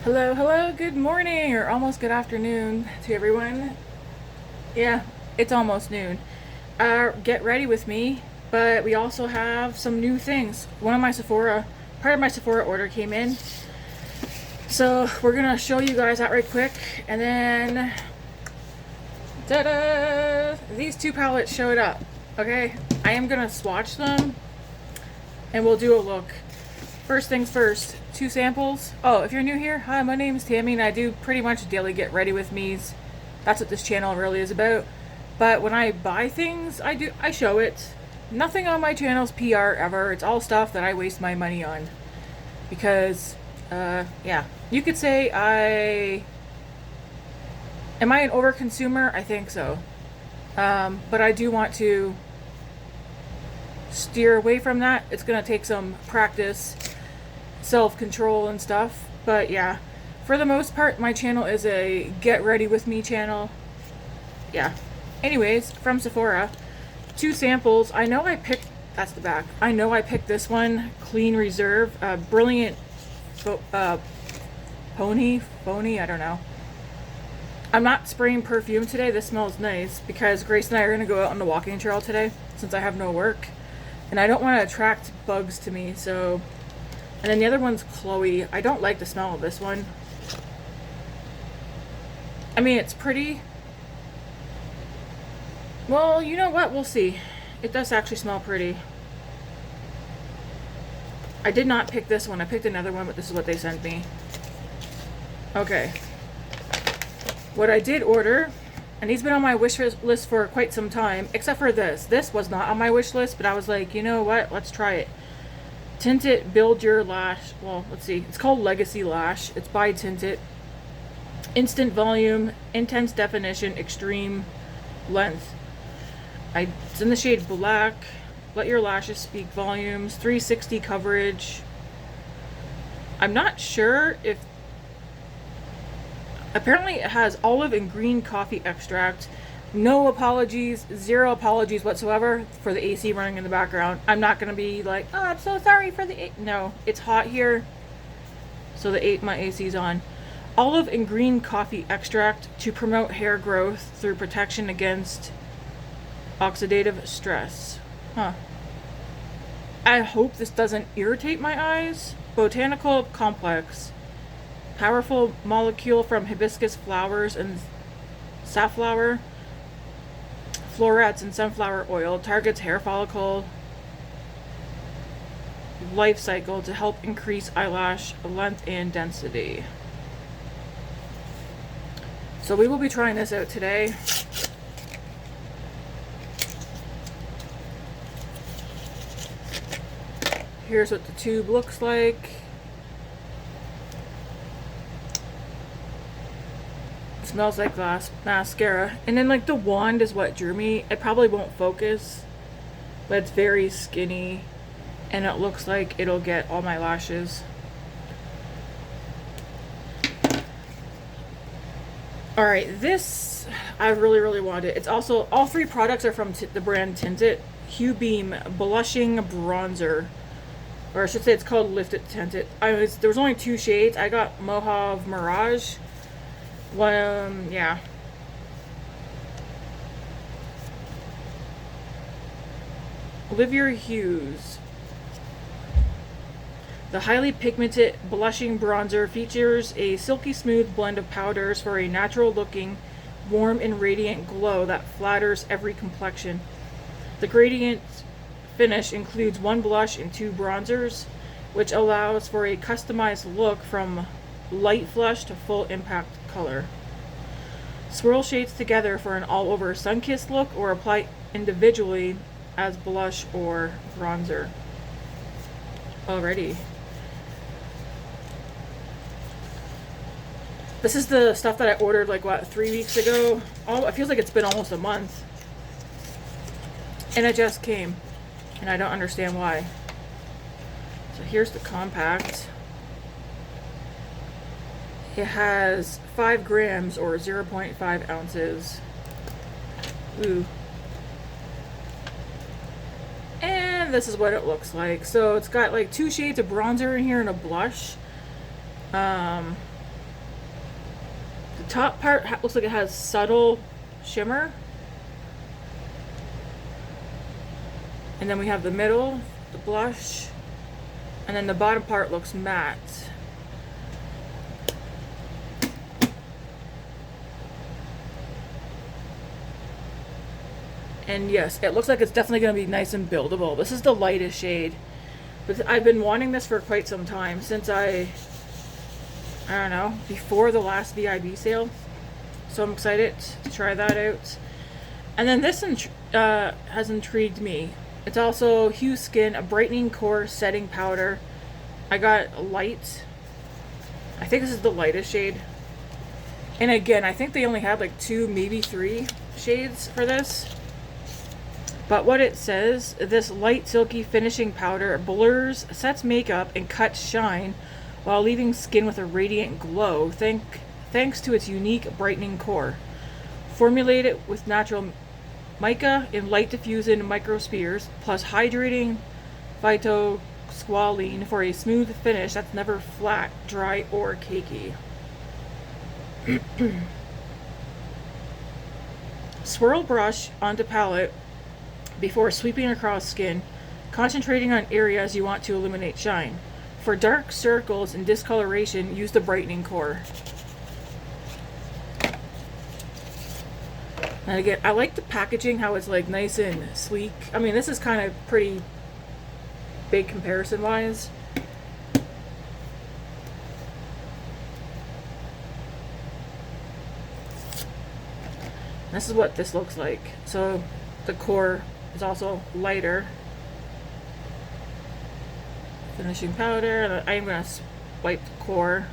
Hello, hello, good morning or almost good afternoon to everyone. Yeah, it's almost noon. Get ready with me, but we also have some new things. Part of my Sephora order came in. So we're gonna show you guys that right quick, and then ta-da! These two palettes showed up. Okay, I am gonna swatch them and we'll do a look. First things first, 2 samples. Oh, if you're new here, hi, my name is Tammy and I do pretty much daily get ready with me's. That's what this channel really is about. But when I buy things, I show it. Nothing on my channel's PR ever. It's all stuff that I waste my money on. Because, yeah. You could say am I an overconsumer? I think so. But I do want to steer away from that. It's gonna take some practice, self-control and stuff, but yeah, for the most part my channel is a get ready with me channel. Yeah, anyways, from Sephora, 2 samples. I know I picked, that's the back, I know I picked this one, Clean Reserve, Brilliant Phony, I don't know. I'm not spraying perfume today. This smells nice because Grace and I are going to go out on the walking trail today since I have no work and I don't want to attract bugs to me, so. And then the other one's Chloe. I don't like the smell of this one. I mean, it's pretty. Well, you know what? We'll see. It does actually smell pretty. I did not pick this one. I picked another one, but this is what they sent me. Okay. What I did order, and he's been on my wish list for quite some time, except for this. This was not on my wish list, but I was like, you know what? Let's try it. Tinted Build Your Lash. Well, let's see. It's called Legacy Lash. It's by Tinted. Instant volume, intense definition, extreme length. It's in the shade black. Let your lashes speak volumes. 360 coverage. I'm not sure if. Apparently, it has olive and green coffee extract. No apologies, 0 apologies whatsoever for the AC running in the background. I'm not going to be like, oh, I'm so sorry for the No, it's hot here, so my AC's on. Olive and green coffee extract to promote hair growth through protection against oxidative stress. Huh. I hope this doesn't irritate my eyes. Botanical complex. Powerful molecule from hibiscus flowers and safflower. Florets and sunflower oil targets hair follicle life cycle to help increase eyelash length and density. So we will be trying this out today. Here's what the tube looks like. Smells like glass mascara, and then like the wand is what drew me. It probably won't focus, but it's very skinny and it looks like it'll get all my lashes. All right, this I really wanted. It's also, all 3 products are from the brand Tinted. Huebeam Blushing Bronzer, or I should say it's called Lifted Tinted. There was only 2 shades. I got Mojave Mirage. Yeah. Olivia Hughes. The highly pigmented blushing bronzer features a silky smooth blend of powders for a natural looking, warm and radiant glow that flatters every complexion. The gradient finish includes 1 blush and 2 bronzers, which allows for a customized look from light flush to full impact color. Swirl shades together for an all-over sun-kissed look or apply individually as blush or bronzer. Alrighty. This is the stuff that I ordered like, what, 3 weeks ago? Oh, it feels like it's been almost a month. And it just came. And I don't understand why. So here's the compact. It has 5 grams or 0.5 ounces. Ooh. And this is what it looks like. So it's got like 2 shades of bronzer in here and a blush. top part looks like it has subtle shimmer. And then we have the middle, the blush, and then the bottom part looks matte. And yes, it looks like it's definitely going to be nice and buildable. This is the lightest shade. But I've been wanting this for quite some time, since I don't know, before the last VIB sale. So I'm excited to try that out. And then this has intrigued me. It's also Hueskin, a brightening core setting powder. I got light. I think this is the lightest shade. And again, I think they only had like 2, maybe 3 shades for this. But what it says, this light silky finishing powder blurs, sets makeup, and cuts shine while leaving skin with a radiant glow thanks to its unique brightening core. Formulated with natural mica in light diffusion microspheres, plus hydrating phytosqualene for a smooth finish that's never flat, dry, or cakey. Swirl brush onto palette before sweeping across skin, concentrating on areas you want to eliminate shine. For dark circles and discoloration, use the brightening core. And again, I like the packaging, how it's like nice and sleek. I mean, this is kind of pretty big comparison wise. This is what this looks like. So the core is also lighter. Finishing powder, and I'm going to wipe the core.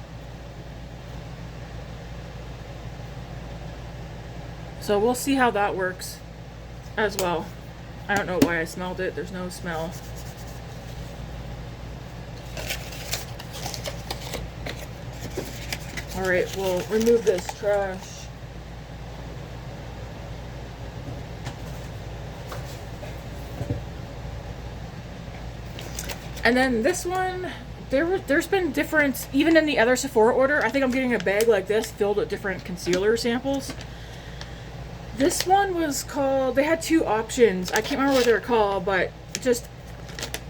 So we'll see how that works as well. I don't know why I smelled it. There's no smell. Alright, we'll remove this trash. And then this one, there's been different, even in the other Sephora order. I think I'm getting a bag like this filled with different concealer samples. This one was called, they had 2 options. I can't remember what they were called, but just,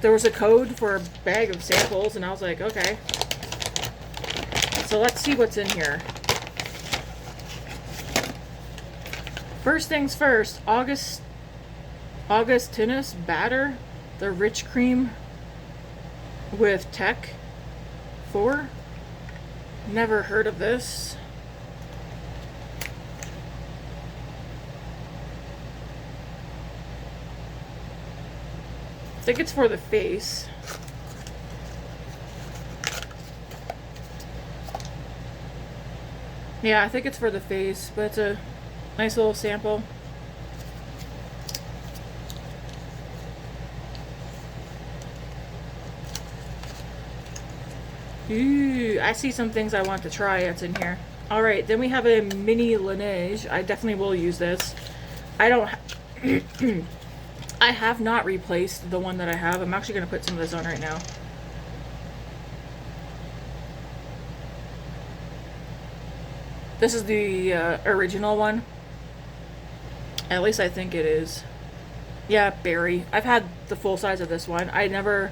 there was a code for a bag of samples, and I was like, okay. So let's see what's in here. First things first, Augustinus Batter, the Rich Cream with Tech 4. Never heard of this. I think it's for the face. Yeah, I think it's for the face, but it's a nice little sample. Ooh, I see some things I want to try that's in here. Alright, then we have a mini Laneige. I definitely will use this. I don't I have not replaced the one that I have. I'm actually going to put some of this on right now. This is the original one. At least I think it is. Yeah, berry. I've had the full size of this one. I never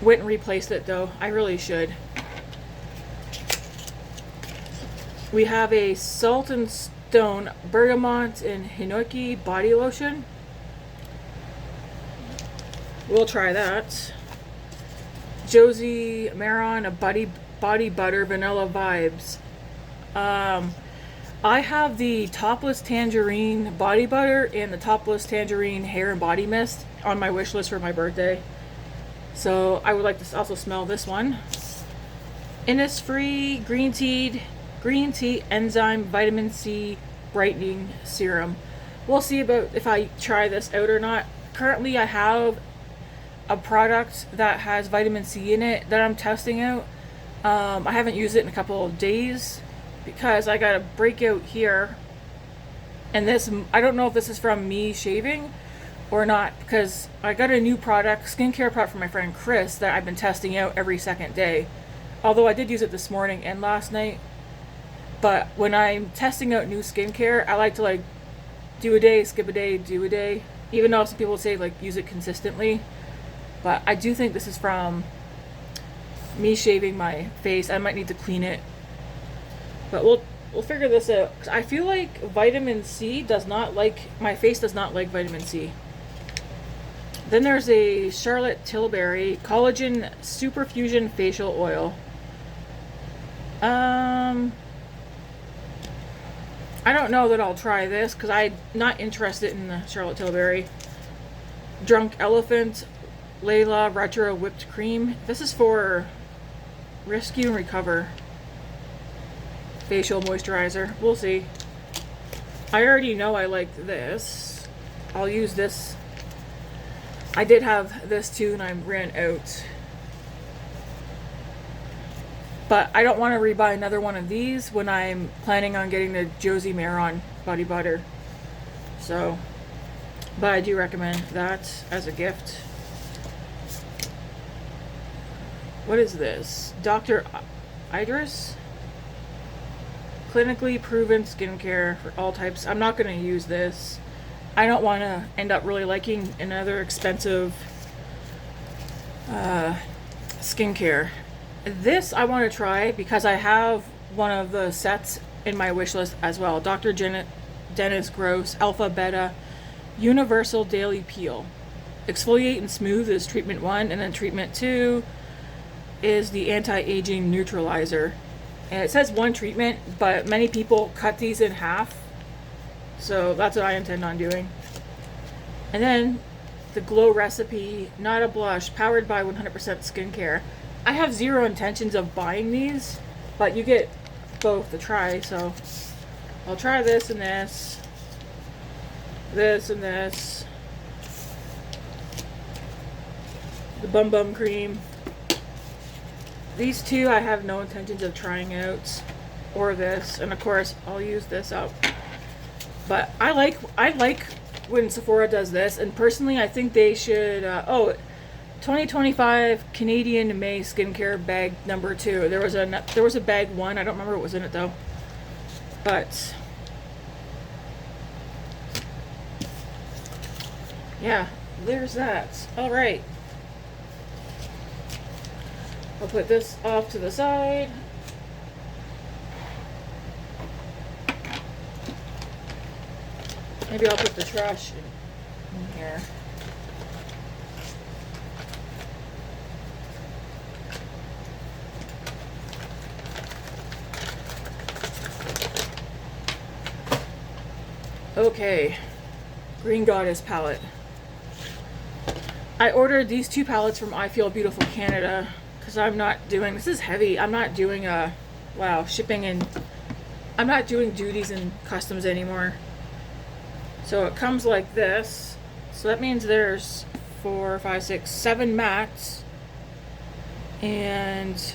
went and replaced it though. I really should. We have a Salt and Stone Bergamot and Hinoki body lotion. We'll try that. Josie Maron, a body butter vanilla vibes. I have the Topless Tangerine body butter and the Topless Tangerine hair and body mist on my wish list for my birthday. So I would like to also smell this one. Innisfree green tea enzyme vitamin C brightening serum. We'll see about if I try this out or not. Currently I have a product that has vitamin C in it that I'm testing out. I haven't used it in a couple of days because I got a breakout here, and this, I don't know if this is from me shaving or not, because I got a new product, skincare product from my friend Chris that I've been testing out every second day. although I did use it this morning and last night. But when I'm testing out new skincare, I like to like do a day, skip a day, do a day. Even though some people say like use it consistently. But I do think this is from me shaving my face. I might need to clean it. But we'll figure this out. 'Cause I feel like vitamin C does not like, my face does not like vitamin C. Then there's a Charlotte Tilbury Collagen Superfusion Facial Oil. I don't know that I'll try this because I'm not interested in the Charlotte Tilbury. Drunk Elephant Layla Retro Whipped Cream. This is for Rescue and Recover facial moisturizer. We'll see. I already know I like this. I'll use this. I did have this too and I ran out. But I don't want to rebuy another one of these when I'm planning on getting the Josie Maron Body Butter. So, but I do recommend that as a gift. What is this? Dr. Idris? Clinically proven skincare for all types. I'm not going to use this. I don't want to end up really liking another expensive skincare. This I want to try because I have one of the sets in my wish list as well. Dr. Dennis Gross Alpha Beta Universal Daily Peel. Exfoliate and Smooth is treatment 1, and then treatment 2 is the anti-aging neutralizer. And it says 1 treatment, but many people cut these in half. So that's what I intend on doing. And then the Glow Recipe Not a Blush powered by 100% skincare. I have zero intentions of buying these, but you get both to try, so I'll try this and this, this and this, the Bum Bum Cream. These two I have no intentions of trying out, or this, and of course I'll use this up. But I like when Sephora does this, and personally I think they should, 2025 Canadian May skincare bag number 2. There was a bag 1. I don't remember what was in it though. But yeah, there's that. All right. I'll put this off to the side. Maybe I'll put the trash in here. Okay, Green Goddess palette. I ordered these 2 palettes from I Feel Beautiful Canada because I'm not doing, this is heavy, I'm not doing shipping, and I'm not doing duties and customs anymore. So it comes like this. So that means there's 4, 5, 6, 7 mattes and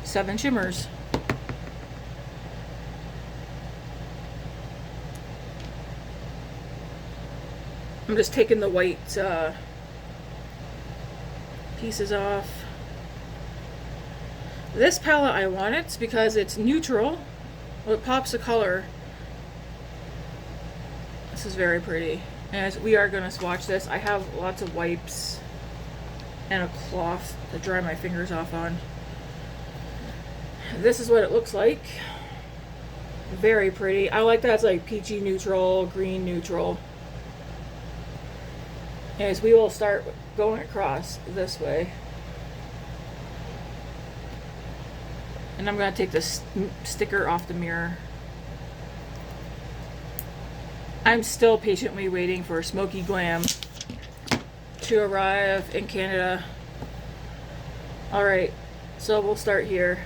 7 shimmers. I'm just taking the white pieces off. This palette I want it because it's neutral. Well, it pops a color. This is very pretty. And we are going to swatch this. I have lots of wipes and a cloth to dry my fingers off on. This is what it looks like. Very pretty. I like that it's like peachy neutral, green neutral. Anyways, we will start going across this way. And I'm going to take this sticker off the mirror. I'm still patiently waiting for Smoky Glam to arrive in Canada. Alright, so we'll start here.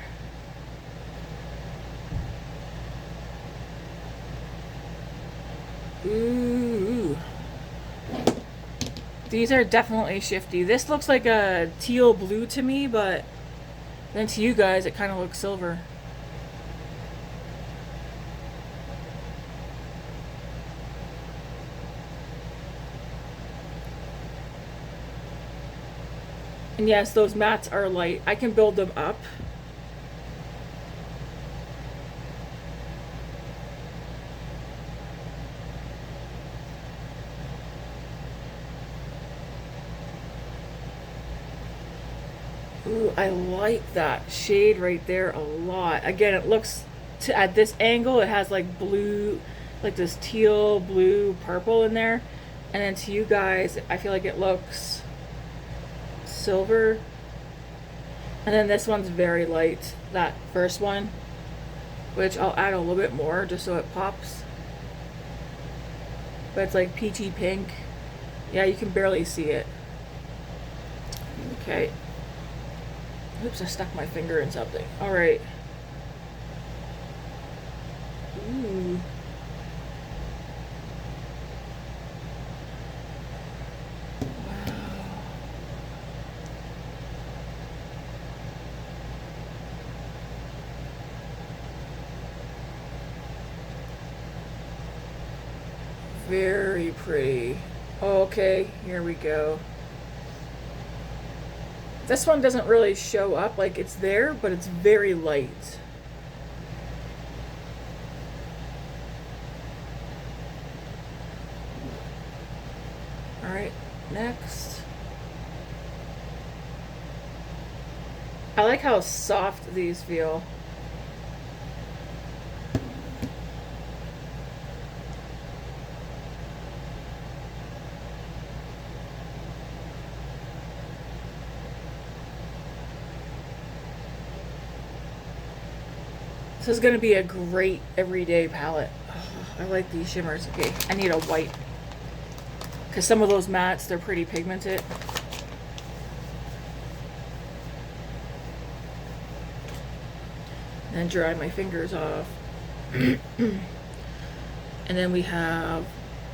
Ooh. These are definitely shifty. This looks like a teal blue to me, but then to you guys it kind of looks silver. And yes, those mattes are light. I can build them up. Ooh, I like that shade right there a lot. Again, it looks, at this angle, it has like blue, like this teal, blue, purple in there. And then to you guys, I feel like it looks silver. And then this one's very light, that first one, which I'll add a little bit more just so it pops. But it's like peachy pink. Yeah, you can barely see it. Okay. Oops, I stuck my finger in something. All right. Ooh. Wow. Very pretty. Okay, here we go. This one doesn't really show up, like it's there, but it's very light. All right, next. I like how soft these feel. This is going to be a great everyday palette. Oh, I like these shimmers. Okay, I need a white. Because some of those mattes, they're pretty pigmented. And dry my fingers off. And then we have,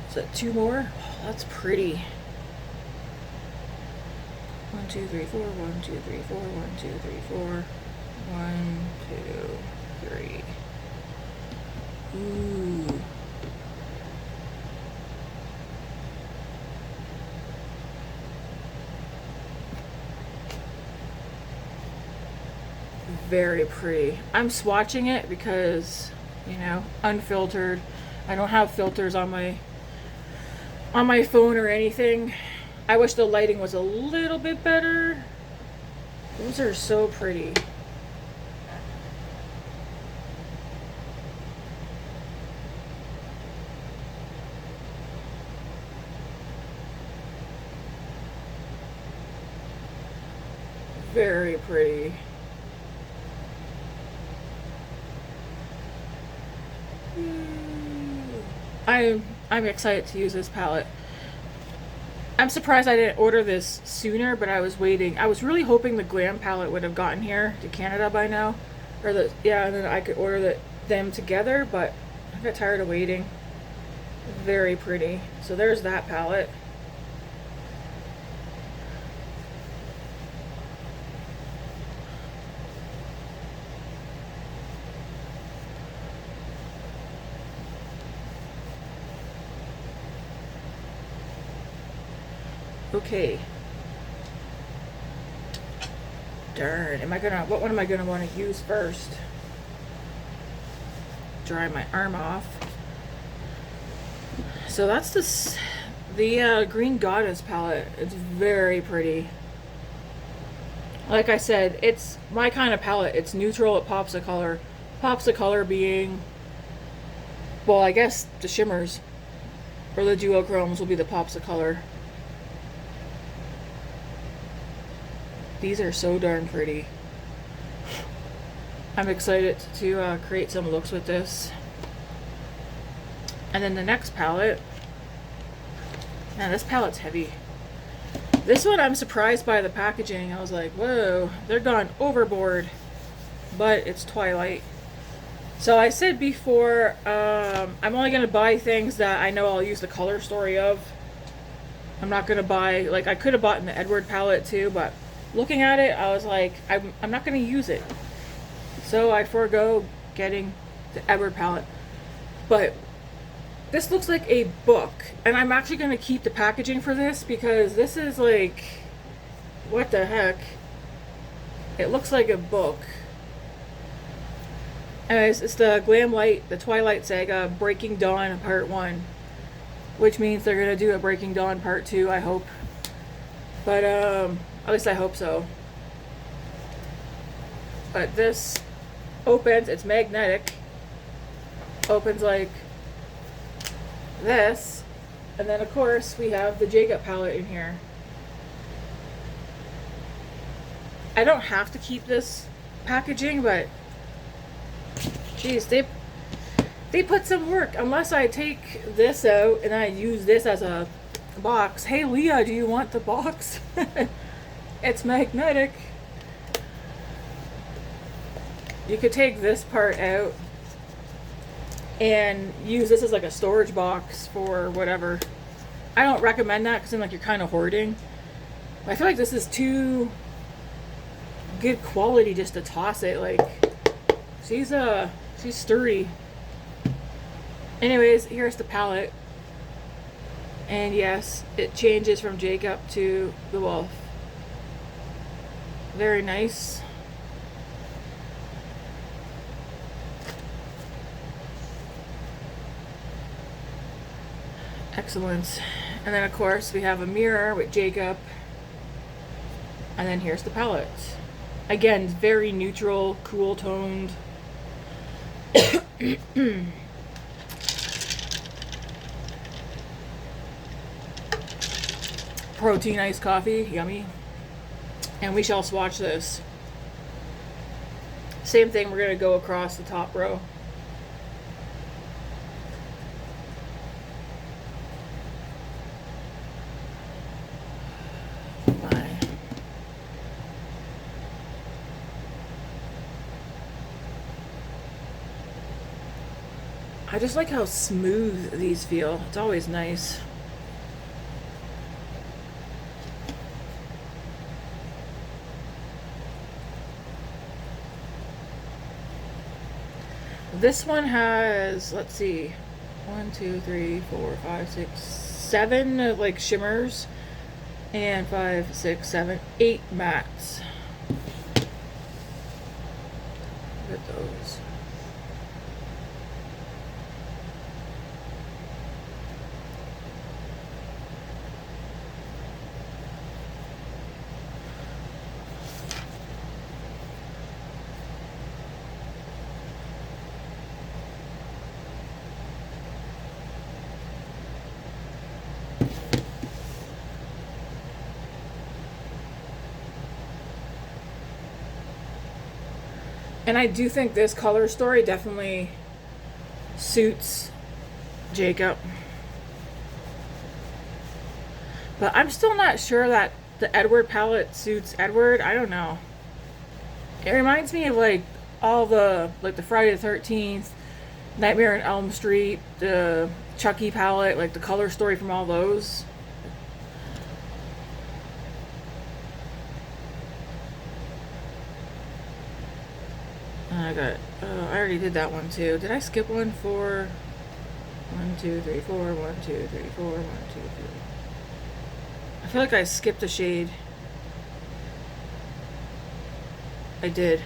is that 2 more? Oh, that's pretty. 1, 2, 3, 4, 1, 2, 3, 4, 1, 2, 3, 4, 1, 2, 3. Ooh. Very pretty. I'm swatching it because, you know, unfiltered. I don't have filters on my phone or anything. I wish the lighting was a little bit better. Those are so pretty. Very pretty. I'm excited to use this palette. I'm surprised I didn't order this sooner, but I was waiting. I was really hoping the Glam palette would have gotten here to Canada by now. Or yeah, and then I could order them together, but I got tired of waiting. Very pretty. So there's that palette. Okay. Darn, what one am I gonna want to use first? Dry my arm off. So that's the Green Goddess palette. It's very pretty. Like I said, it's my kind of palette. It's neutral, it pops a color. Pops the color being, well, I guess the shimmers or the duochromes will be the pops of color. These are so darn pretty. I'm excited to create some looks with this. And then the next palette. Man, this palette's heavy. This one I'm surprised by the packaging. I was like, whoa, they're gone overboard. But it's Twilight. So I said before, I'm only going to buy things that I know I'll use the color story of. I'm not going to buy, like I could have bought in the Edward palette too, but looking at it, I was like, I'm not going to use it. So I forego getting the Edward palette. But this looks like a book. And I'm actually going to keep the packaging for this because this is like, What the heck? It looks like a book. Anyways, it's the Glam Light, the Twilight Saga, Breaking Dawn Part 1. Which means they're gonna do a Breaking Dawn Part 2, I hope. But, at least I hope so. But this opens, it's magnetic. Opens like this. And then, of course, we have the Jacob palette in here. I don't have to keep this packaging, but geez, they put some work. Unless I take this out and I use this as a box. Hey Leah, do you want the box? It's magnetic. You could take this part out and use this as like a storage box for whatever. I don't recommend that because then like you're kind of hoarding. I feel like this is too good quality just to toss it. Like she's sturdy. Anyways, here's the palette. And yes, it changes from Jacob to the wolf. Very nice. Excellent. And then of course we have a mirror with Jacob. And then here's the palette. Again, very neutral, cool toned. Protein iced coffee, yummy. And we shall swatch this. Same thing, we're gonna go across the top row. I just like how smooth these feel. It's always nice. This one has, let's see, 1, 2, 3, 4, 5, 6, 7 like shimmers, and 5, 6, 7, 8 mattes. Look at those. And I do think this color story definitely suits Jacob. But I'm still not sure that the Edward palette suits Edward. I don't know. It reminds me of like all the, like the Friday the 13th, Nightmare on Elm Street, the Chucky palette, like the color story from all those. I already did that one too. Did I skip one for 1, 2, 3, 4, 1, 2, 3, 4, 1, 2, 3? I feel like I skipped a shade. I did.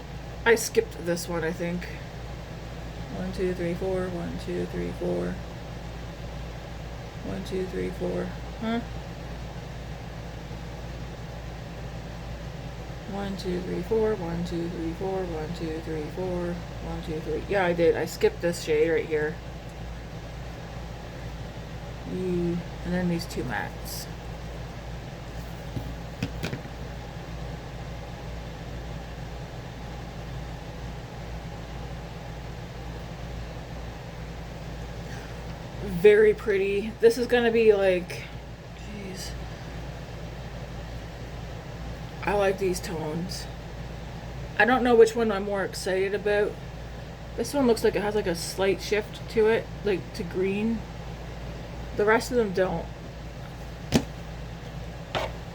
I skipped this one, I think. 1, 2, 3, 4, 1, 2, 3, 4. 1, 2, 3, 4. Huh? 1, 2, 3, 4, 1, 2, 3, 4, 1, 2, 3, 4, 1, 2, 3. Yeah, I did. I skipped this shade right here. And then these 2 mattes. Very pretty. This is gonna be like, jeez. I like these tones. I don't know which one I'm more excited about. This one looks like it has like a slight shift to it, like to green. The rest of them don't.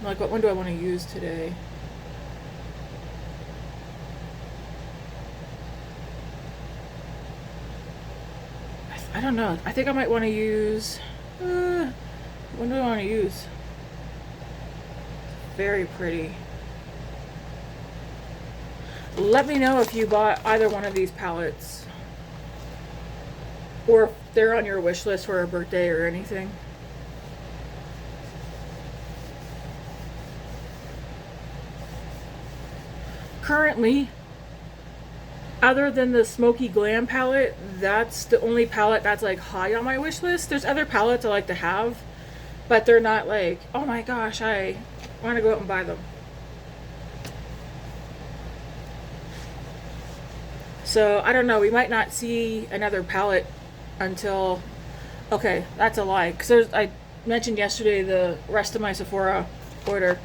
Like, what one do I want to use today? I don't know. I think I might want to use... what do I want to use? Very pretty. Let me know if you bought either one of these palettes, or if they're on your wish list for a birthday or anything. Currently, other than the Smoky Glam palette, that's the only palette that's like high on my wish list. There's other palettes I like to have, but they're not like, oh my gosh, I want to go out and buy them. So I don't know, we might not see another palette until, okay, that's a lie, because I mentioned yesterday the rest of my Sephora order.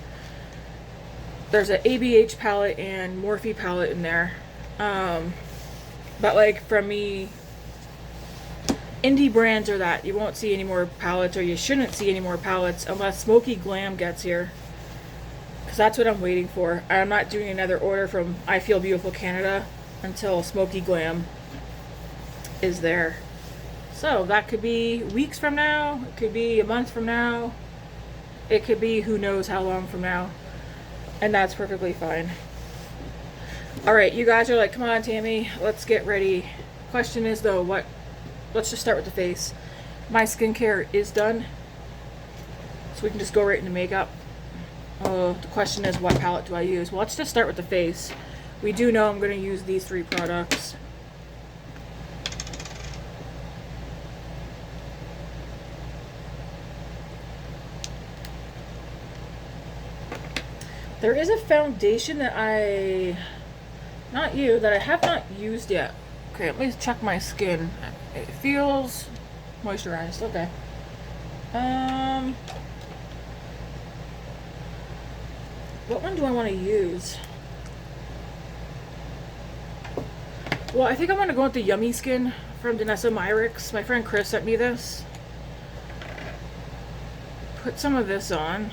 There's an ABH palette and Morphe palette in there. But like from me, indie brands are that. You won't see any more palettes, or you shouldn't see any more palettes unless Smoky Glam gets here. Because that's what I'm waiting for. I'm not doing another order from I Feel Beautiful Canada until Smoky Glam is there. So that could be weeks from now, it could be a month from now, it could be who knows how long from now. And that's perfectly fine. Alright, you guys are like, come on Tammy, let's get ready. Question is though, let's just start with the face. My skincare is done, so we can just go right into makeup. The question is, what palette do I use? Well, let's just start with the face. We do know I'm going to use these 3 products. There is a foundation that I have not used yet. Okay, let me check my skin. It feels moisturized. Okay. What one do I want to use? Well, I think I'm going to go with the Yummy Skin from Danessa Myricks. My friend Chris sent me this. Put some of this on.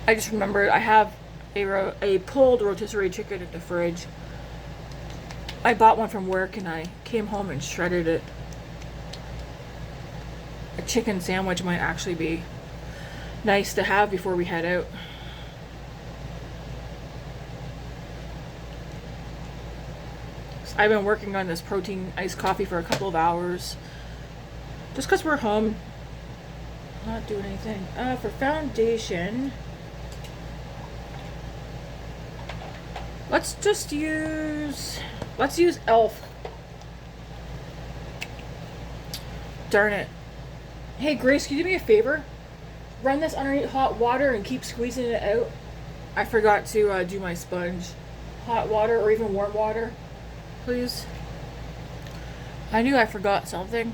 I just remembered I have a pulled rotisserie chicken in the fridge. I bought one from work and I came home and shredded it. A chicken sandwich might actually be nice to have before we head out. So I've been working on this protein iced coffee for a couple of hours. Just because we're home, not doing anything. For foundation, let's use e.l.f. Darn it. Hey Grace, can you do me a favor? Run this underneath hot water and keep squeezing it out. I forgot to do my sponge. Hot water or even warm water, please. I knew I forgot something.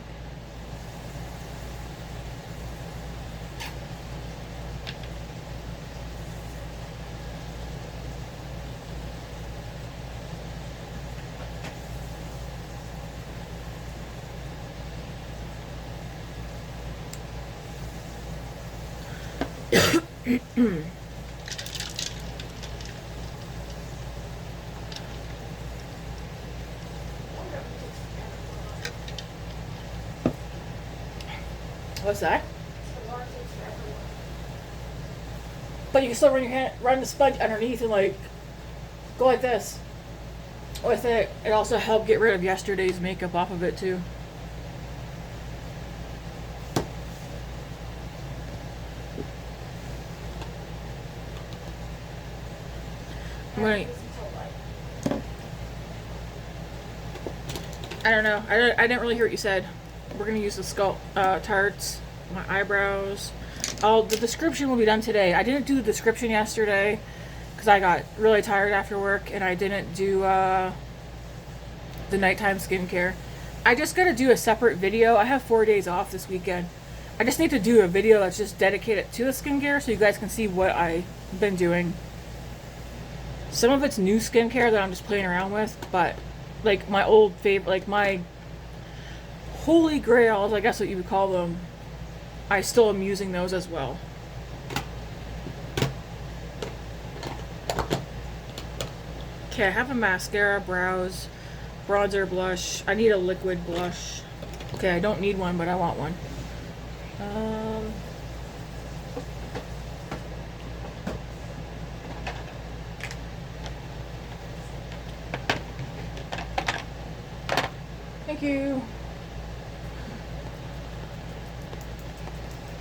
What's that? But you can still run the sponge underneath and like go like this. With it, it also helped get rid of yesterday's makeup off of it too. Right. I don't know. I didn't really hear what you said. We're gonna use the Sculpt Tartes, my eyebrows. The description will be done today. I didn't do the description yesterday because I got really tired after work, and I didn't do the nighttime skincare. I just gotta do a separate video. I have 4 days off this weekend. I just need to do a video that's just dedicated to the skincare so you guys can see what I've been doing. Some of it's new skincare that I'm just playing around with, but like my old favorite, like my holy grails, I guess what you would call them, I still am using those as well. Okay, I have a mascara, brows, bronzer, blush. I need a liquid blush. Okay, I don't need one, but I want one. Thank you.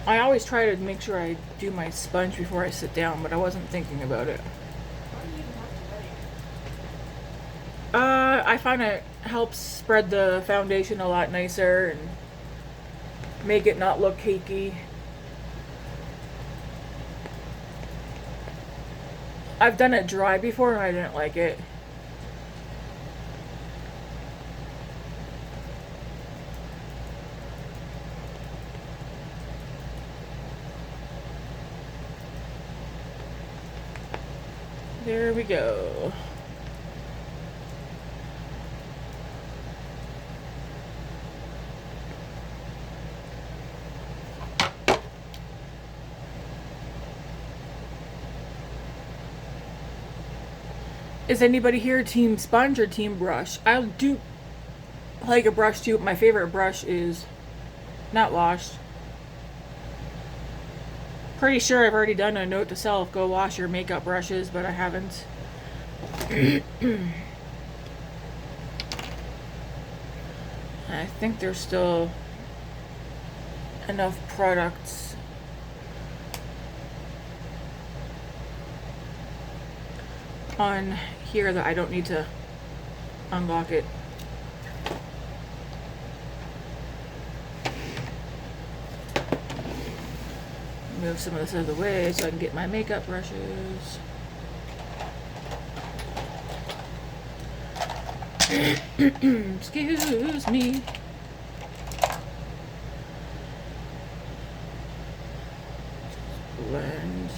I always try to make sure I do my sponge before I sit down, but I wasn't thinking about it. I find it helps spread the foundation a lot nicer and make it not look cakey. I've done it dry before and I didn't like it. There we go. Is anybody here team sponge or team brush? I do like a brush too. My favorite brush is not washed. Pretty sure I've already done a note to self, go wash your makeup brushes, but I haven't. I think there's still enough products on here that I don't need to unlock it. Move some of this out of the way so I can get my makeup brushes. Excuse me. Blend.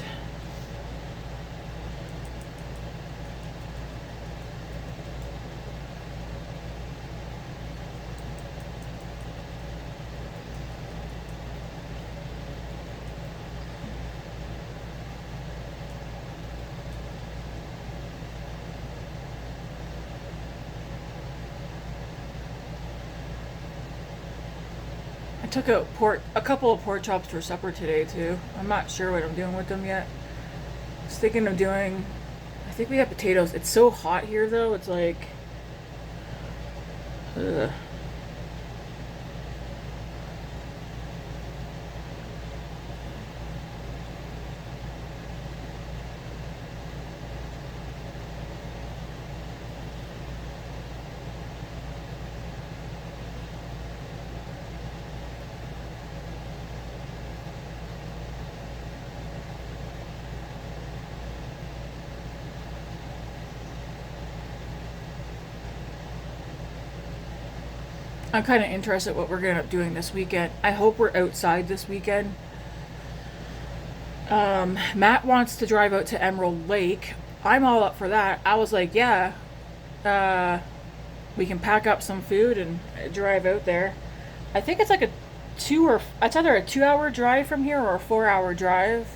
Took a couple of pork chops for supper today too. I'm not sure what I'm doing with them yet. I was thinking of doing, I think we have potatoes. It's so hot here though, it's like, ugh. I'm kind of interested what we're going to end up doing this weekend. I hope we're outside this weekend. Matt wants to drive out to Emerald Lake. I'm all up for that. I was like, yeah, we can pack up some food and drive out there. I think it's like it's either a 2-hour drive from here or a 4-hour drive.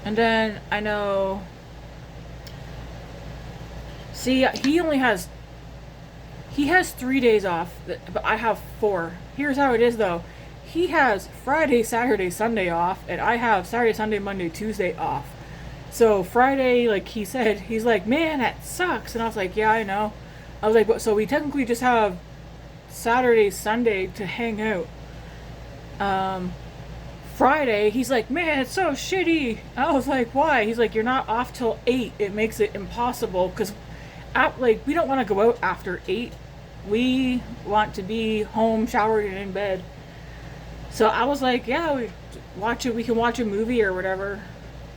And then I know, see, he has 3 days off, but I have 4. Here's how it is though. He has Friday, Saturday, Sunday off, and I have Saturday, Sunday, Monday, Tuesday off. So Friday, like he said, he's like, man, that sucks. And I was like, yeah, I know. I was like, so we technically just have Saturday, Sunday to hang out. Friday, he's like, man, it's so shitty. I was like, why? He's like, you're not off till 8. It makes it impossible because we don't want to go out after 8. We want to be home, showered, and in bed. So I was like, yeah, we can watch a movie or whatever.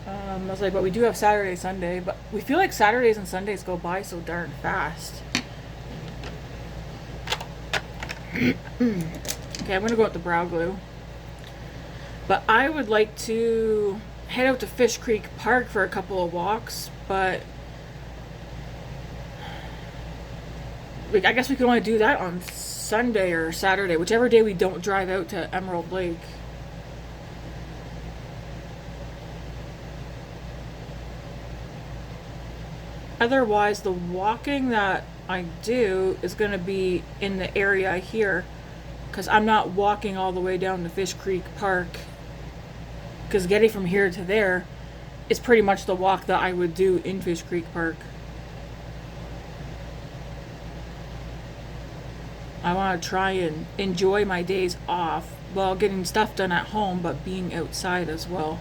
I was like, but we do have Saturday, Sunday, but we feel like Saturdays and Sundays go by so darn fast. Okay, I'm gonna go with the brow glue. But I would like to head out to Fish Creek Park for a couple of walks, but like, I guess we could only do that on Sunday or Saturday, whichever day we don't drive out to Emerald Lake. Otherwise, the walking that I do is going to be in the area here, because I'm not walking all the way down to Fish Creek Park, because getting from here to there is pretty much the walk that I would do in Fish Creek Park. I want to try and enjoy my days off while getting stuff done at home, but being outside as well.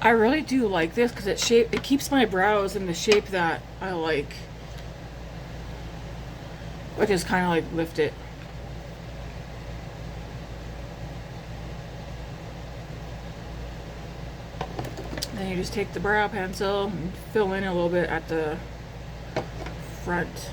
I really do like this because it keeps my brows in the shape that I like. I just kind of like lift it. Then you just take the brow pencil and fill in a little bit at the front.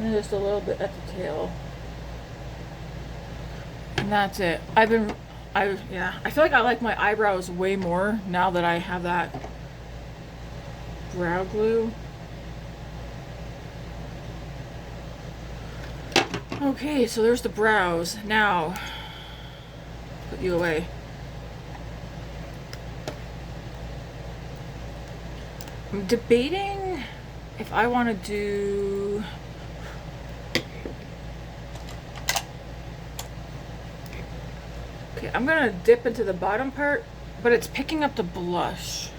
And just a little bit at the tail. And that's it. I feel like I like my eyebrows way more now that I have that brow glue. Okay, so there's the brows. Now, put you away. I'm debating if I want to do... Okay, I'm gonna dip into the bottom part, but it's picking up the blush.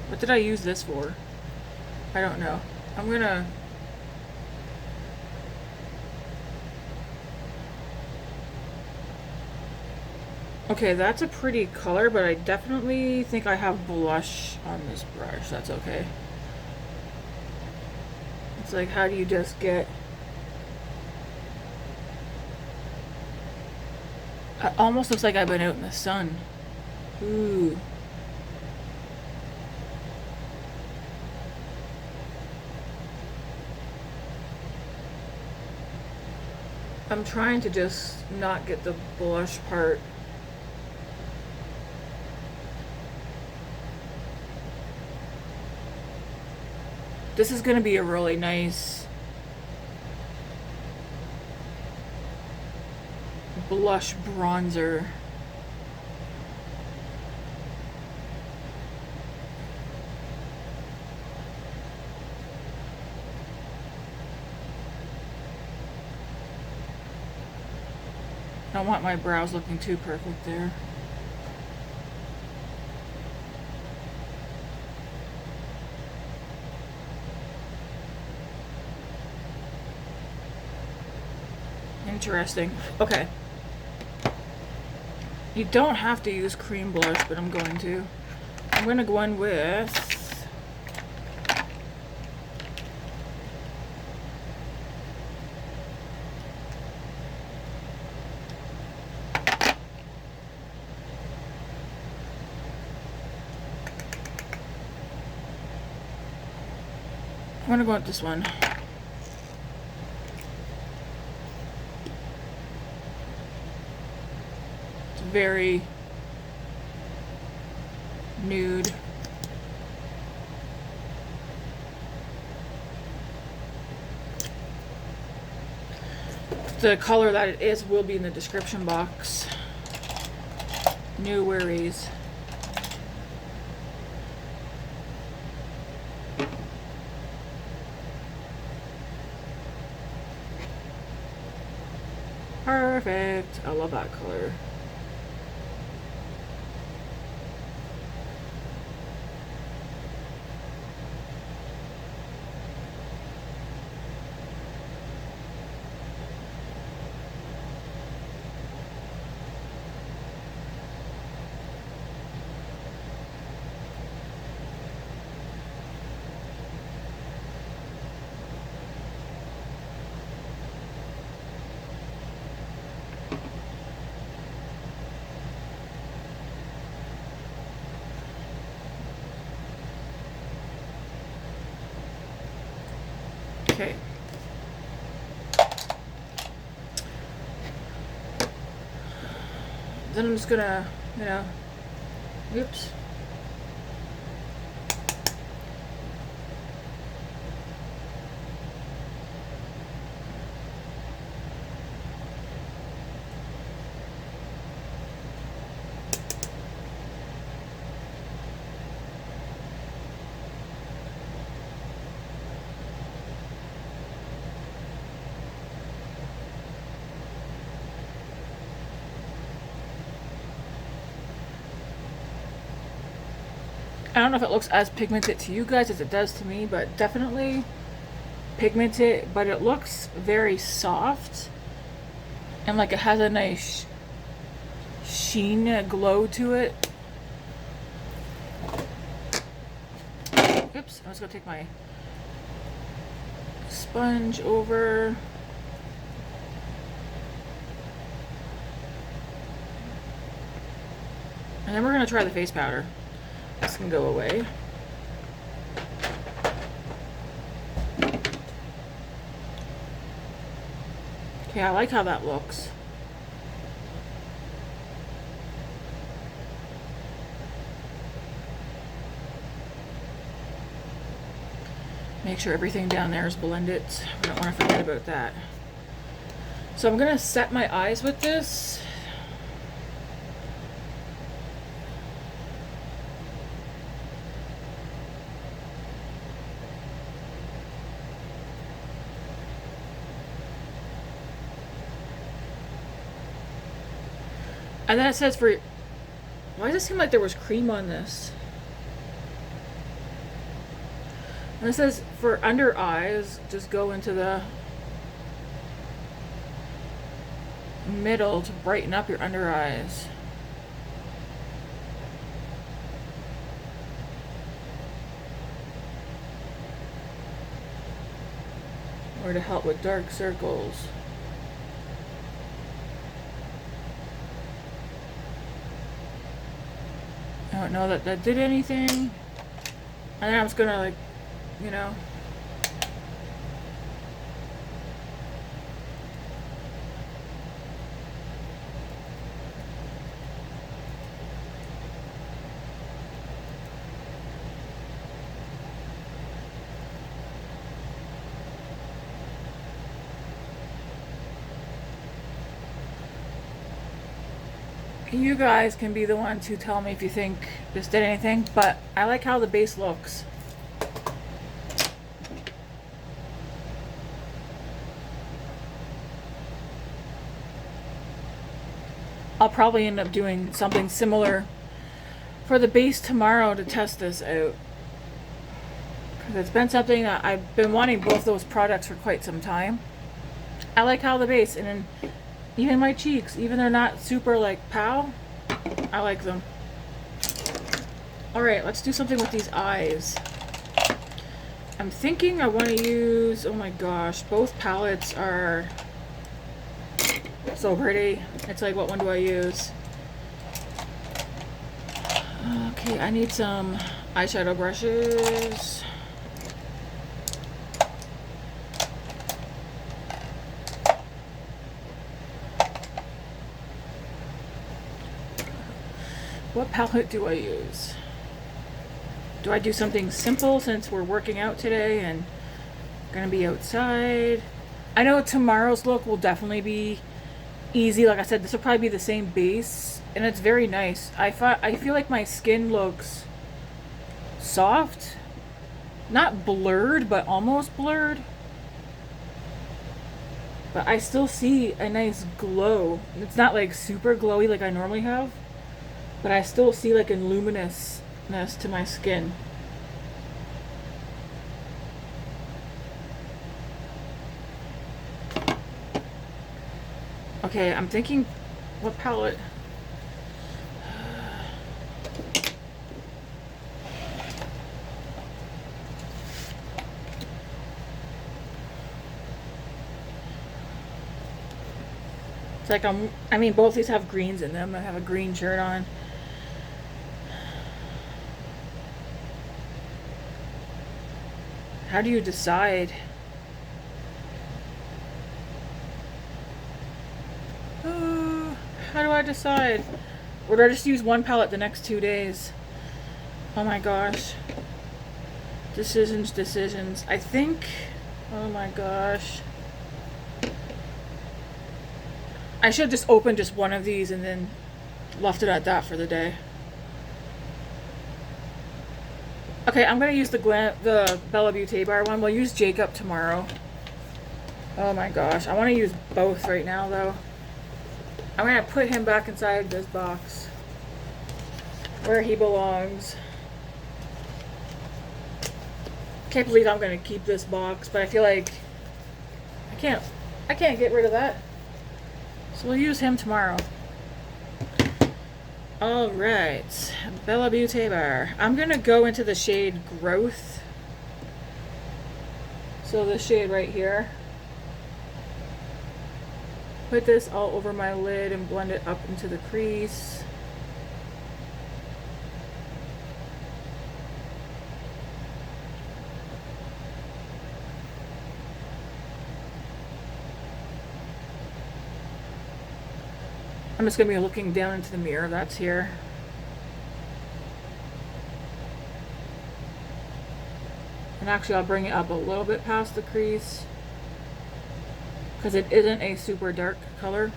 What did I use this for? I don't know. I'm gonna... Okay, that's a pretty color, but I definitely think I have blush on this brush. That's okay. It's like, how do you just get... It almost looks like I've been out in the sun. Ooh. I'm trying to just not get the blush part. This is going to be a really nice blush bronzer. I don't want my brows looking too perfect there. Interesting. Okay. You don't have to use cream blush, but I'm going to. I'm going to go in with this one. It's very nude. The color that it is will be in the description box. No worries. Perfect. I love that color. Okay. Then I'm just gonna, oops. I don't know if it looks as pigmented to you guys as it does to me, but definitely pigmented, but it looks very soft and like it has a nice sheen, a glow to it. Oops, I'm just gonna take my sponge over. And then we're gonna try the face powder. This can go away. Okay, I like how that looks. Make sure everything down there is blended. We don't want to forget about that. So I'm gonna set my eyes with this. And then it says for, why does it seem like there was cream on this? And it says for under eyes, just go into the middle to brighten up your under eyes. Or to help with dark circles. I don't know that that did anything. And then I'm just gonna, like, you know. You guys can be the ones who tell me if you think this did anything, but I like how the base looks. I'll probably end up doing something similar for the base tomorrow to test this out. Because it's been something that I've been wanting both those products for quite some time. I like how the base, and then even my cheeks, even they're not super like pow, I like them. Alright, let's do something with these eyes. I'm thinking I want to use, oh my gosh, both palettes are so pretty. It's like, what one do I use? Okay, I need some eyeshadow brushes. What palette do I use? Do I do something simple since we're working out today and gonna be outside? I know tomorrow's look will definitely be easy. Like I said, this will probably be the same base, and it's very nice. I feel like my skin looks soft, not blurred, but almost blurred. But I still see a nice glow. It's not like super glowy like I normally have, but I still see like a luminousness to my skin. Okay, I'm thinking, what palette? It's like I mean, both these have greens in them. I have a green shirt on. How do you decide? How do I decide? Or do I just use one palette the next 2 days? Oh my gosh. Decisions. I think, oh my gosh. I should have just opened just one of these and then left it at that for the day. Okay, I'm gonna use the Bellabeautebar one. We'll use Jacob tomorrow. Oh my gosh, I want to use both right now though. I'm gonna put him back inside this box where he belongs. Can't believe I'm gonna keep this box, but I feel like I can't get rid of that. So we'll use him tomorrow. Alright, Bellabeautebar. I'm gonna go into the shade Growth. So the shade right here. Put this all over my lid and blend it up into the crease. I'm just going to be looking down into the mirror that's here. And actually I'll bring it up a little bit past the crease, because it isn't a super dark color.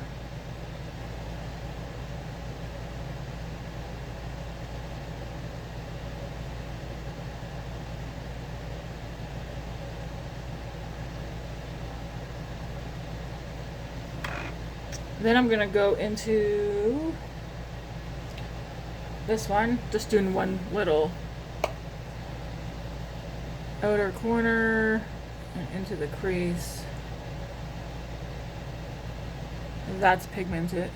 Then I'm gonna go into this one, just doing one little outer corner and into the crease. That's pigmented.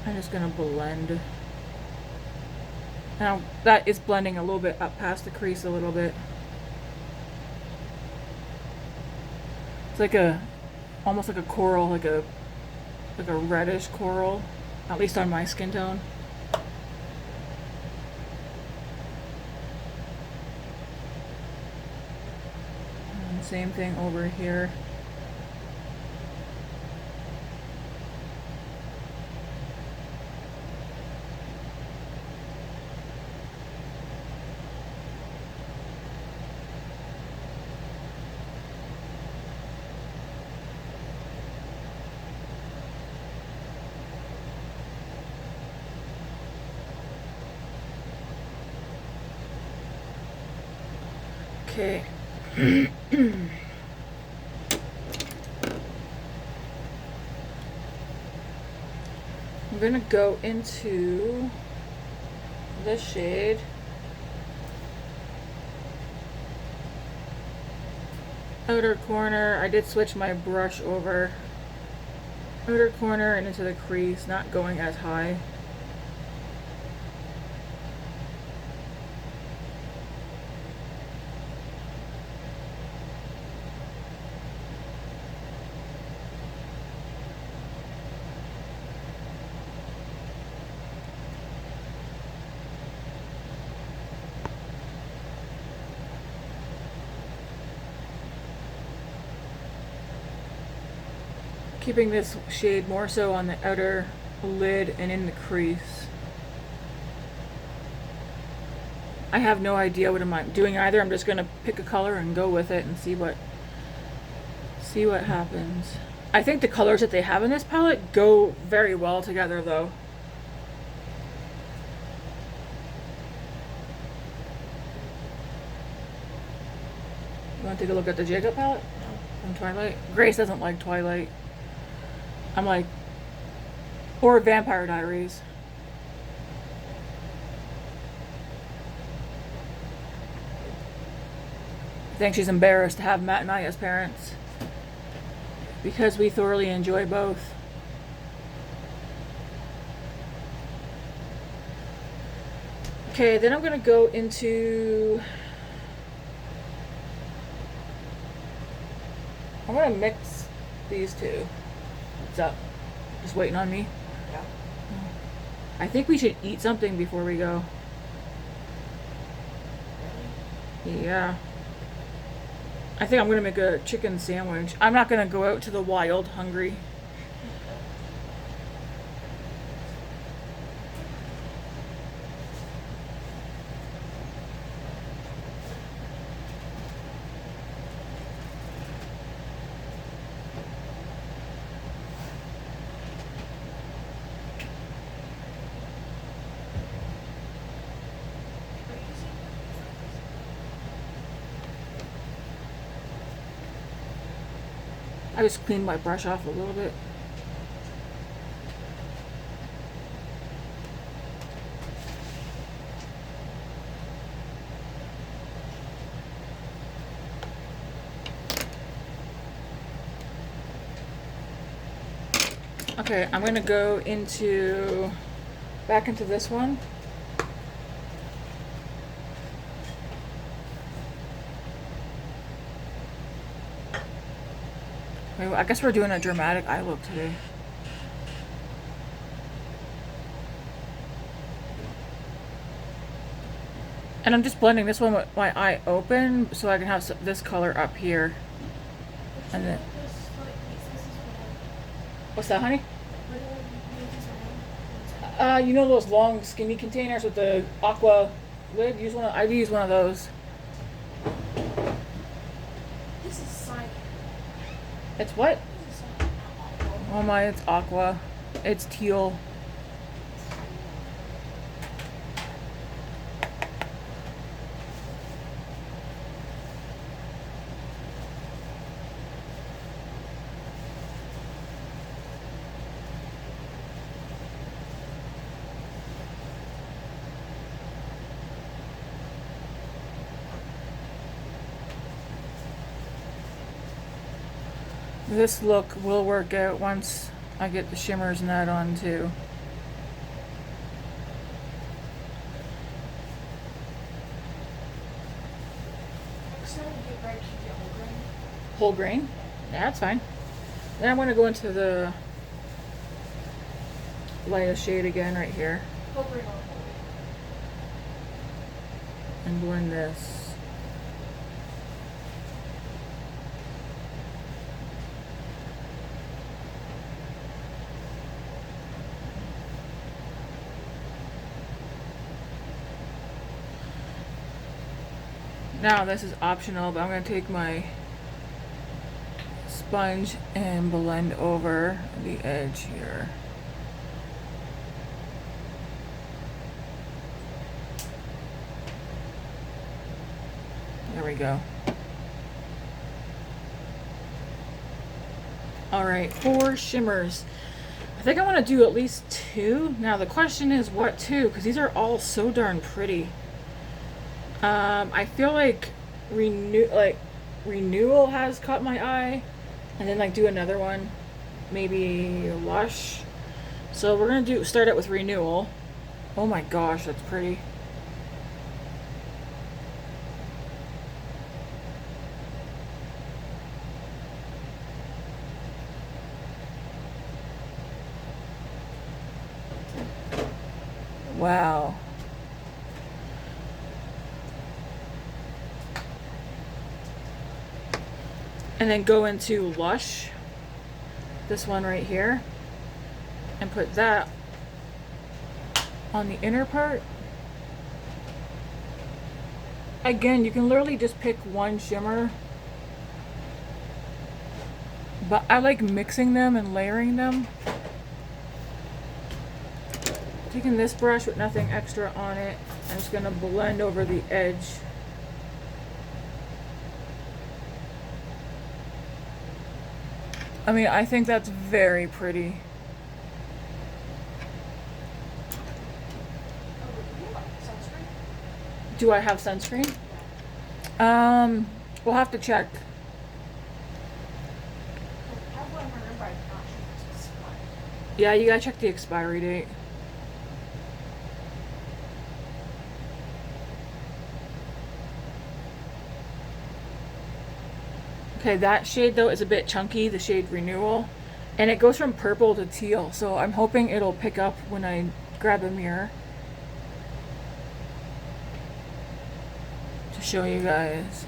I'm just gonna blend. Now that is blending a little bit up past the crease a little bit. It's like almost like a coral, like a reddish coral, at least on my skin tone. And same thing over here. Okay. I'm gonna go into this shade. Outer corner, I did switch my brush over. Outer corner and into the crease, not going as high. Keeping this shade more so on the outer lid and in the crease. I have no idea what I'm doing either. I'm just gonna pick a color and go with it and see what happens. I think the colors that they have in this palette go very well together though. You want to take a look at the Jacob palette? No. From Twilight? Grace doesn't like Twilight. I'm like, or Vampire Diaries. I think she's embarrassed to have Matt and I as parents because we thoroughly enjoy both. Okay, then I'm gonna go into, I'm gonna mix these two. What's up? Just waiting on me? Yeah. I think we should eat something before we go. Really? Yeah. I think I'm gonna make a chicken sandwich. I'm not gonna go out to the wild hungry. I just cleaned my brush off a little bit. Okay, I'm gonna go back into this one. I guess we're doing a dramatic eye look today. And I'm just blending this one with my eye open so I can have this color up here. And then, what's that, honey? You know those long skinny containers with the aqua lid? I've used one of those. This is cyan. It's what? This is cyan. Oh my, it's aqua. It's teal. This look will work out once I get the shimmers and that on too. Whole grain? Yeah, that's fine. Then I'm going to go into the lightest shade again right here. Whole grain. And blend this. Now this is optional, but I'm going to take my sponge and blend over the edge here. There we go. Alright, for shimmers. I think I want to do at least 2. Now the question is what 2, because these are all so darn pretty. I feel like Renewal has caught my eye, and then like do another one, maybe Lush. So we're gonna start out with Renewal. Oh my gosh, that's pretty. Wow. And then go into Lush, this one right here, and put that on the inner part. Again, you can literally just pick one shimmer, but I like mixing them and layering them. Taking this brush with nothing extra on it, I'm just gonna blend over the edge. I mean, I think that's very pretty. Do I have sunscreen? We'll have to check. Yeah, you gotta check the expiry date. Okay, that shade though is a bit chunky, the shade Renewal, and it goes from purple to teal, so I'm hoping it'll pick up when I grab a mirror to show you guys.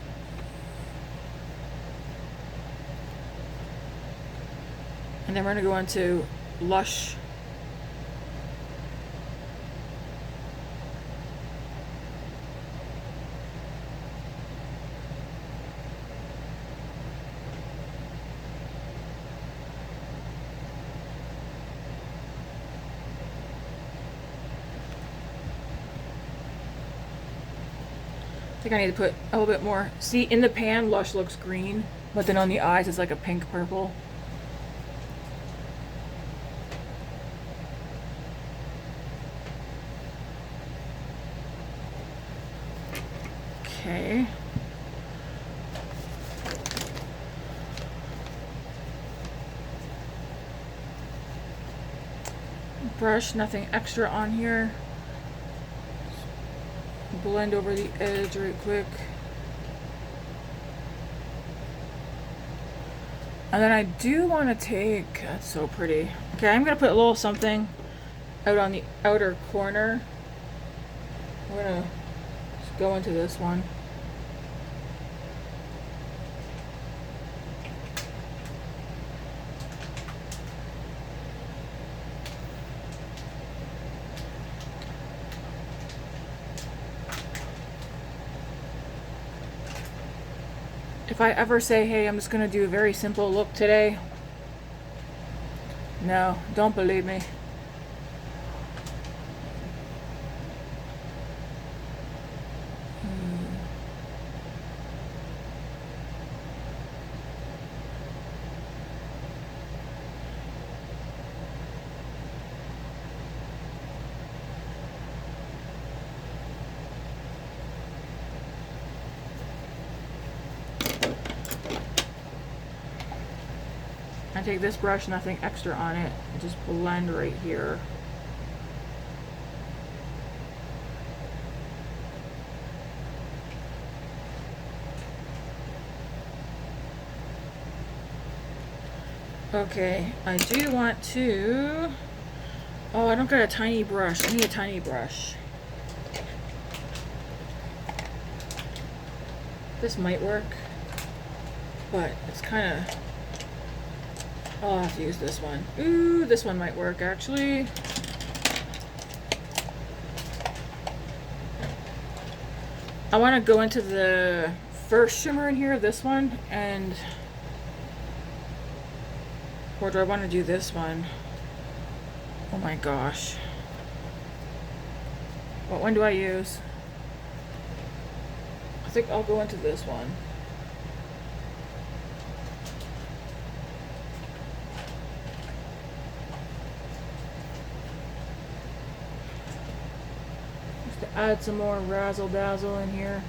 And then we're gonna go into Lush. I think I need to put a little bit more. See, in the pan, Lush looks green, but then on the eyes, it's like a pink purple. Okay. Brush, nothing extra on here. Blend over the edge right quick. And then I do want to take, that's so pretty. Okay, I'm going to put a little something out on the outer corner. We're going to just go into this one. If I ever say, hey, I'm just going to do a very simple look today, no, don't believe me. I take this brush, nothing extra on it, and just blend right here. Okay, I do want to, oh, I don't got a tiny brush. I need a tiny brush. This might work, but it's kind of, I'll have to use this one. Ooh, this one might work actually. I want to go into the first shimmer in here, this one, and or do I want to do this one? Oh my gosh. What one do I use? I think I'll go into this one. to add some more razzle dazzle in here.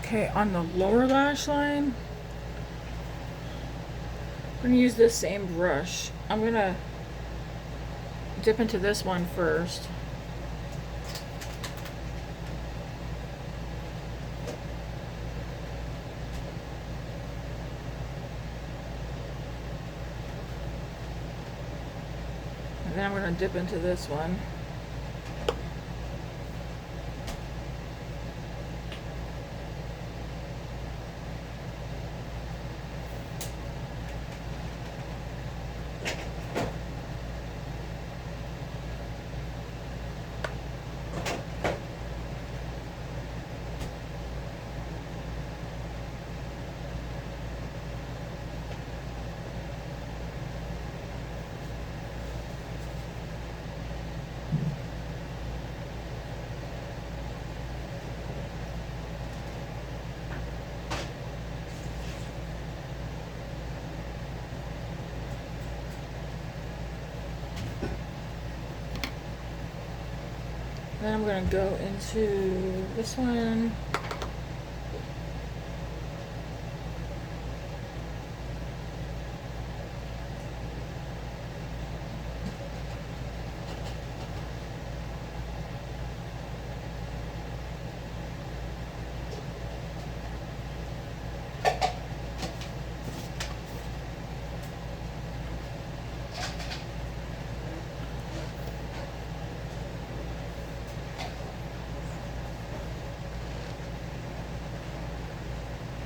Okay, on the lower lash line, I'm going to use this same brush. I'm going to dip into this one first. And then I'm going to dip into this one. Then I'm going to go into this one.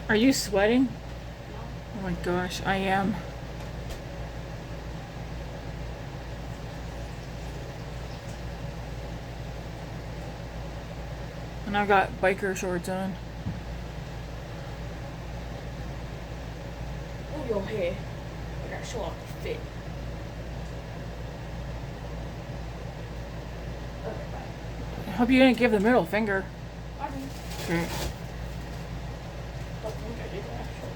Are you sweating? Oh my gosh, I am. And I've got biker shorts on. Oh, your hair. I gotta show off the fit. Okay, bye. I hope you didn't give the middle finger. I mean, Okay. I think I did actually.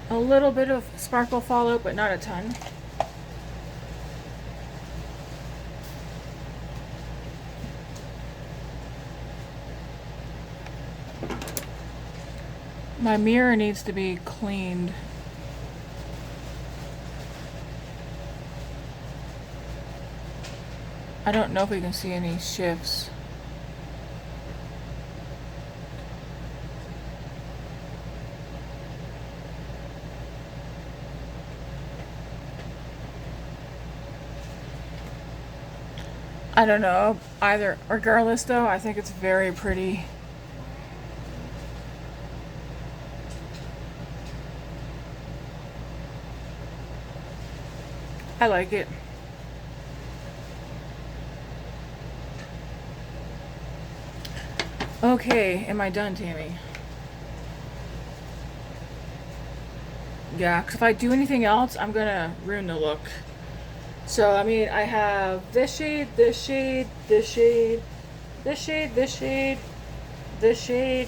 A little bit of sparkle fallout, but not a ton. My mirror needs to be cleaned. I don't know if we can see any shifts. I don't know either. Regardless though, I think it's very pretty. I like it. Okay, am I done, Tammy? Yeah, because if I do anything else, I'm gonna ruin the look. So, I mean, I have this shade, this shade, this shade, this shade, this shade, this shade,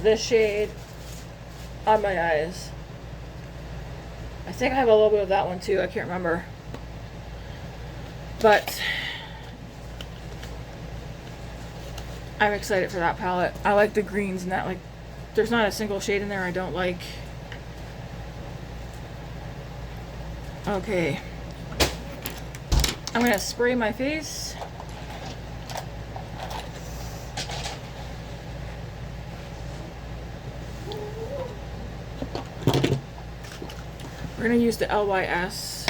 this shade on my eyes. I think I have a little bit of that one too, I can't remember. But I'm excited for that palette. I like the greens and that, like, there's not a single shade in there I don't like. Okay. I'm gonna spray my face. We're gonna use the LYS.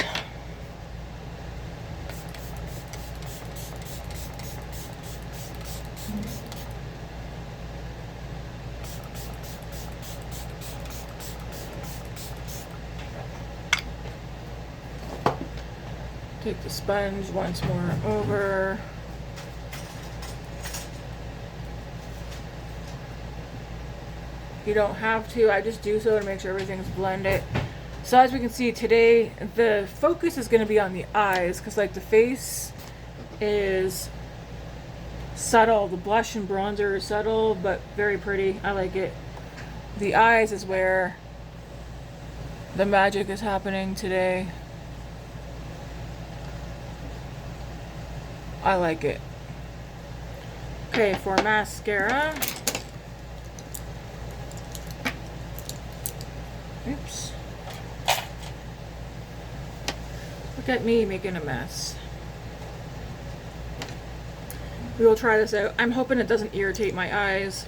Take the sponge once more over. You don't have to, I just do so to make sure everything's blended. So as we can see today, the focus is going to be on the eyes, because like the face is subtle, the blush and bronzer is subtle but very pretty. I like it. The eyes is where the magic is happening today. I like it. Okay, for mascara. Oops. Look at me making a mess. We will try this out. I'm hoping it doesn't irritate my eyes.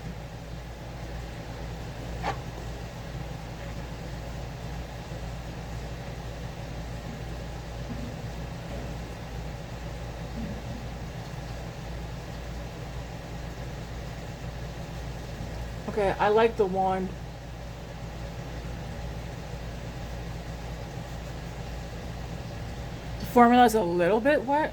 Okay, I like the wand. The formula is a little bit wet.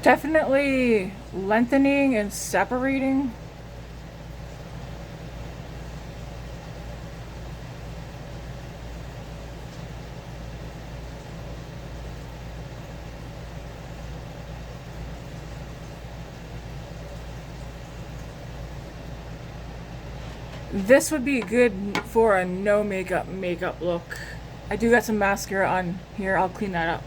Definitely lengthening and separating. This would be good for a no makeup look. I do got some mascara on here. I'll clean that up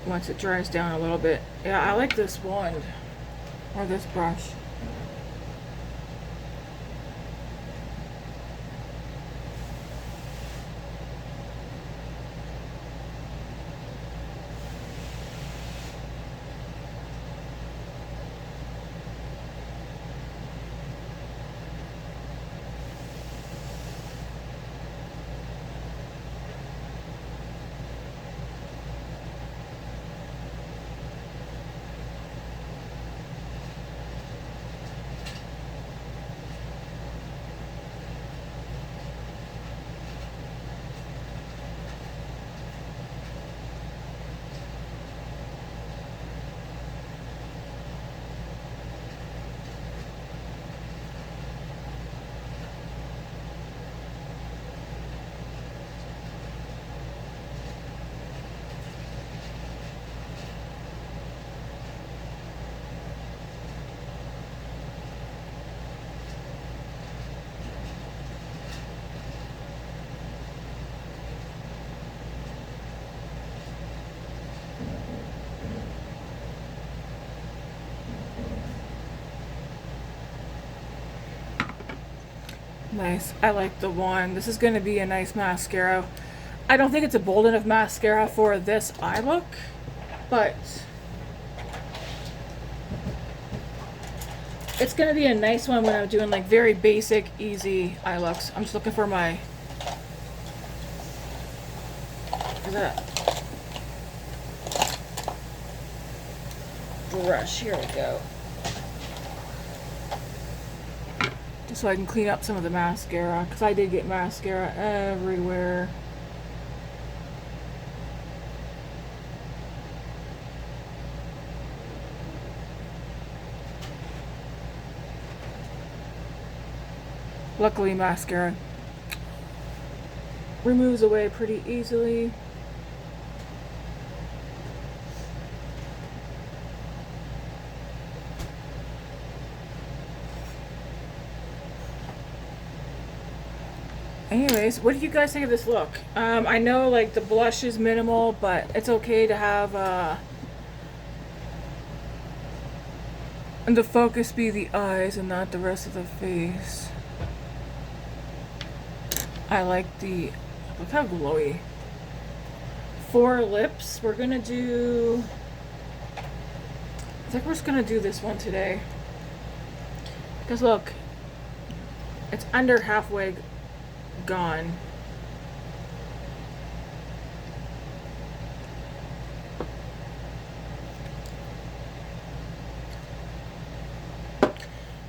once it dries down a little bit. Yeah, I like this wand or this brush. Nice. I like the wand. This is going to be a nice mascara. I don't think it's a bold enough mascara for this eye look, but it's going to be a nice one when I'm doing like very basic, easy eye looks. I'm just looking for my... Look at that. Brush. Here we go. So I can clean up some of the mascara, because I did get mascara everywhere. Luckily mascara removes away pretty easily. Anyways, what do you guys think of this look? I know like the blush is minimal, but it's okay to have And the focus be the eyes and not the rest of the face. I like the, look how glowy. For lips, we're gonna do, I think we're just gonna do this one today. Because look, it's under halfway gone.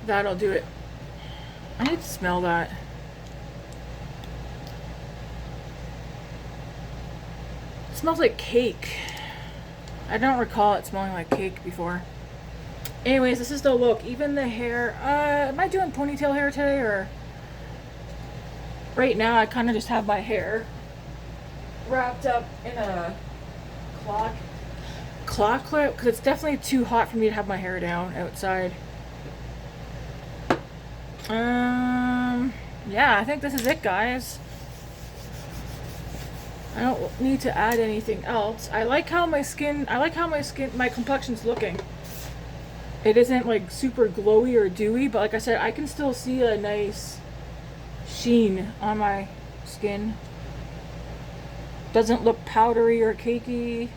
That'll do it. I need to smell that. It smells like cake. I don't recall it smelling like cake before. Anyways, this is the look. Even the hair. Am I doing ponytail hair today or? Right now, I kind of just have my hair wrapped up in a claw clip because it's definitely too hot for me to have my hair down outside. Yeah, I think this is it, guys. I don't need to add anything else. I like how my complexion's looking. It isn't like super glowy or dewy, but like I said, I can still see a nice sheen on my skin. Doesn't look powdery or cakey.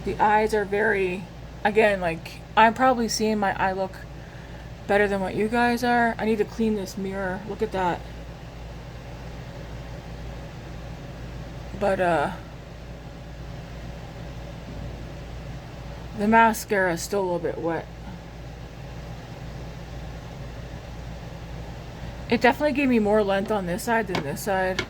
The eyes are very, again, like, I'm probably seeing my eye look better than what you guys are. I need to clean this mirror. Look at that. But the mascara is still a little bit wet. It definitely gave me more length on this side than this side.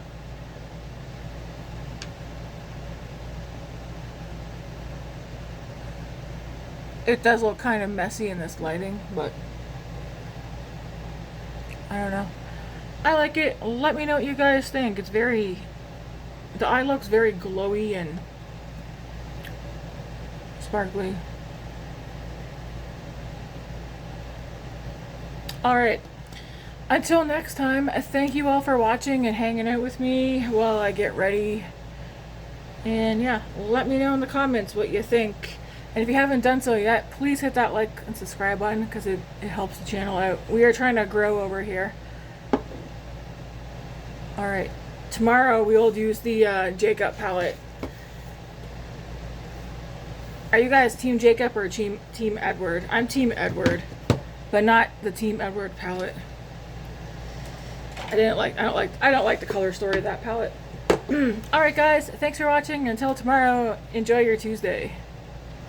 It does look kind of messy in this lighting, but I don't know. I like it. Let me know what you guys think. It's very, the eye looks very glowy and sparkly. Alright. Until next time, thank you all for watching and hanging out with me while I get ready. And yeah, let me know in the comments what you think. And if you haven't done so yet, please hit that like and subscribe button because it helps the channel out. We are trying to grow over here. Alright, tomorrow we will use the Jacob palette. Are you guys Team Jacob or Team Edward? I'm Team Edward, but not the Team Edward palette. I don't like the color story of that palette. Alright guys, thanks for watching. Until tomorrow, enjoy your Tuesday.